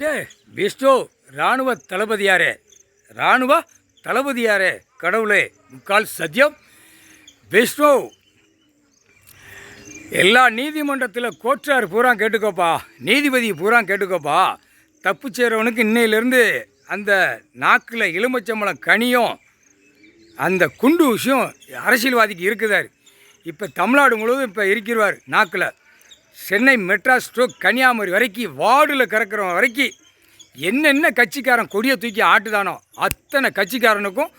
ஏ விஷ்ணு இராணுவ தளபதியாரே, இராணுவ தளபதியாரே, கடவுளே முக்கால் சத்தியம். விஷ்ணு எல்லா நீதிமன்றத்தில் கோற்றார் பூரா கேட்டுக்கோப்பா, நீதிபதி பூரா கேட்டுக்கோப்பா. தப்பு செய்கிறவனுக்கு இன்னையிலேருந்து அந்த நாக்கில் எலுமிச்சம்பழம் கனியும் அந்த குண்டு விஷயம் அரசியல்வாதிக்கு இருக்குதார். இப்போ தமிழ்நாடு முழுவதும் இப்போ இருக்கிறார் நாக்கில். சென்னை மெட்ராஸ் டு கன்னியாகுமரி வரைக்கும் வார்டில் கறக்கிறவன் வரைக்கும் என்னென்ன கட்சிக்காரன் கொடியை தூக்கி ஆட்டுதானோ அத்தனை கட்சிக்காரனுக்கும்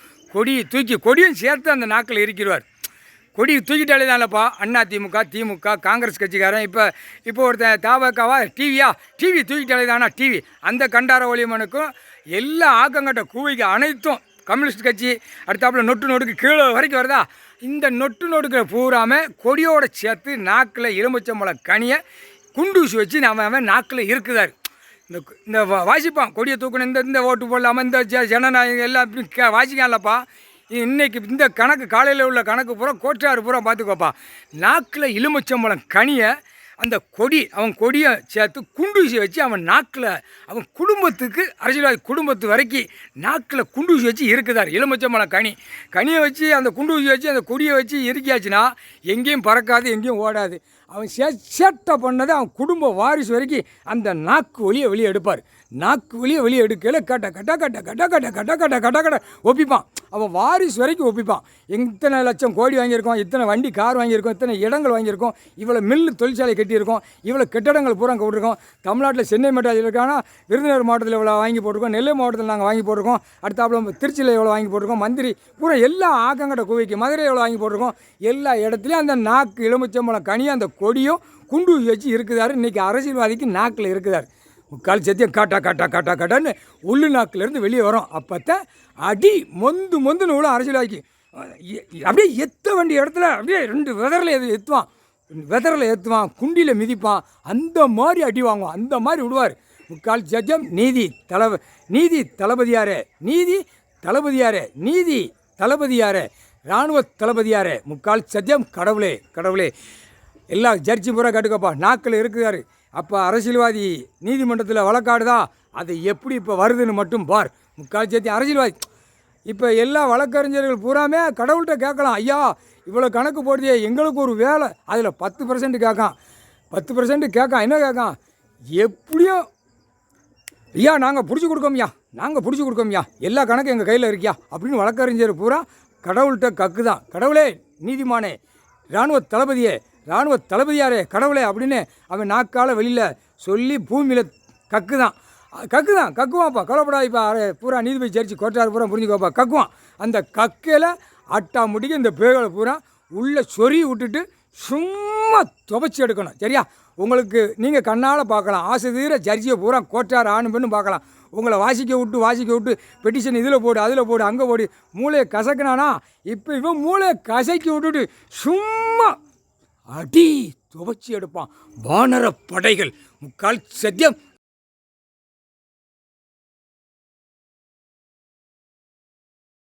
கொடியும் சேர்த்து அந்த நாக்கில் இருக்கிறார். கொடி தூக்கிட்டாலே தானப்பா அதிமுக, திமுக, காங்கிரஸ் கட்சிக்காரன். இப்போ ஒருத்தன் தாவக்காவா டிவி தூக்கிட்டாலே தானா டிவி. அந்த கண்டார ஒளியம்மனுக்கும் எல்லா ஆக்கங்கட்ட கூவிக்கு அனைத்தும் கம்யூனிஸ்ட் கட்சி அடுத்தாப்புல நொட்டுக்கு கீழே வரைக்கும் வருதா. இந்த நொட்டுக்கு பூராமல் கொடியோடு சேர்த்து நாக்கில் எலுமிச்சம்பழம் கனியை குண்டூசி வச்சு அவன் நாக்கில் இருக்குதார். இந்த வாசிப்பான் கொடியை தூக்கணும், இந்த ஓட்டு போடலாமல், இந்த ஜனநாயகம் எல்லாம் இப்படி வாசிக்கான்லப்பா. இன்றைக்கி இந்த கணக்கு காலையில் உள்ள கணக்கு பூரா கோற்றாறு பூரா பார்த்துக்கோப்பா. நாக்கில் எலுமிச்சம்பழம் கனியை அவன் கொடியை சேர்த்து குண்டூசி வச்சு அவன் நாக்கில் அவன் குடும்பத்துக்கு அரசியல்வாதி குடும்பத்து வரைக்கும் நாக்கில் குண்டூசி வச்சு இருக்குதார். எலுமிச்சம்பழம் கனியை வச்சு அந்த குண்டூசி வச்சு அந்த கொடியை வச்சு இருக்கியாச்சுன்னா எங்கேயும் பறக்காது, எங்கேயும் ஓடாது. அவன் சேட்டை பண்ணதை அவன் குடும்ப வாரிசு வரைக்கும் அந்த நாக்கு வெளியே எடுப்பார். நாக்கு வெளியே எடுக்கல கட்ட ஒப்பிப்பான். அவன் வாரிசு வரைக்கும் ஒப்பிப்பான். இத்தனை லட்சம் கோடி வாங்கியிருக்கோம், இத்தனை வண்டி கார் வாங்கியிருக்கோம், இத்தனை இடங்கள் வாங்கியிருக்கோம், இவ்வளோ மில்லு தொழிற்சாலை கட்டியிருக்கோம், இவ்வளோ கட்டடங்கள் பூரா போட்டிருக்கோம். தமிழ்நாட்டில் சென்னை மெட்ராஸ் இருக்கானா விருதுநகர் மாவட்டத்தில் இவ்வளோ வாங்கி போட்டிருக்கோம், நெல்லை மாவட்டத்தில் நாங்கள் வாங்கி போட்டிருக்கோம், அடுத்தாப்புல திருச்சியில் எவ்வளோ வாங்கி போட்டிருக்கோம், மந்திரி பூரா எல்லா ஆக்கங்கட்ட குவிக்கு மதுரை எவ்வளோ வாங்கி போட்டிருக்கோம். எல்லா இடத்துலையும் அந்த நாக்கு எலுமிச்சம்பழம் கனியும் அந்த கொடியும் குண்டு வச்சு இருக்குதாரு. இன்றைக்கி அரசியல்வாதிக்கு நாக்கில் இருக்குதார். முக்கால் சத்தியம் காட்டான்னு உள்ளு நாக்கிலேருந்து வெளியே வரும். அப்போத்தான் அடி மொந்துன்னு விழும் அரசியல்வாதிக்கு. அப்படியே எத்த வேண்டிய இடத்துல அப்படியே 2 வெதரில் ஏற்றுவான், குண்டியில் மிதிப்பான். அந்த மாதிரி அடி வாங்குவான், அந்த மாதிரி விடுவார். முக்கால் சத்தியம். நீதி தளபதியாரே, நீதி தளபதியாரே, இராணுவ தளபதியாரே, முக்கால் சத்தியம். கடவுளே எல்லா ஜட்ஜி பூரா கேட்டுக்கப்பா, நாக்கில் இருக்குதாரு. அப்போ அரசியல்வாதி நீதிமன்றத்தில் வழக்காடுதா, அது எப்படி இப்போ வருதுன்னு மட்டும் பார். முக்கால் சத்தியம் அரசியல்வாதி. இப்போ எல்லா வழக்கறிஞர்கள் பூராமே கடவுள்கிட்ட கேட்கலாம், ஐயா இவ்வளோ கணக்கு போடுதே, எங்களுக்கு ஒரு வேலை. அதில் 10% கேட்கான். 10% கேட்கான். என்ன கேட்கான்? எப்படியும் ஐயா நாங்கள் பிடிச்சி கொடுக்கோம்யா, எல்லா கணக்கும் எங்கள் கையில் இருக்கியா அப்படின்னு வழக்கறிஞர் பூரா கடவுள்கிட்ட கக்குதான். கடவுளே, நீதிமானே, இராணுவ தளபதியாரே, கடவுளே அப்படின்னு அவன் நாக்கால் வெளியில் சொல்லி பூமியில் கக்குவான்ப்பா. கவலைப்படாதப்பா, பூரா நீதிபதி ஜட்ஜி கோட்டார் பூரா புரிஞ்சுக்கோப்பா, கக்குவான். அந்த கக்கையில் அட்டா முடிக்க இந்த பேய்களை பூரா உள்ளே சொறி விட்டுட்டு சும்மா துவைச்சி எடுக்கணும். சரியா? உங்களுக்கு நீங்கள் கண்ணால் பார்க்கலாம், ஆசை தீர ஜட்ஜியை பூரா கோட்டார் ஆணும் பெண்ணு பார்க்கலாம். உங்களை வாசிக்க விட்டு பெட்டிஷன் இதில் போடு, அதில் போடு, அங்கே போடு, மூளையை கசக்கினானா இப்போ இவன் மூளையை கசக்கி விட்டுட்டு சும்மா அடி துவைச்சி எடுப்பான். வானர படைகள். முக்கால் சத்தியம்.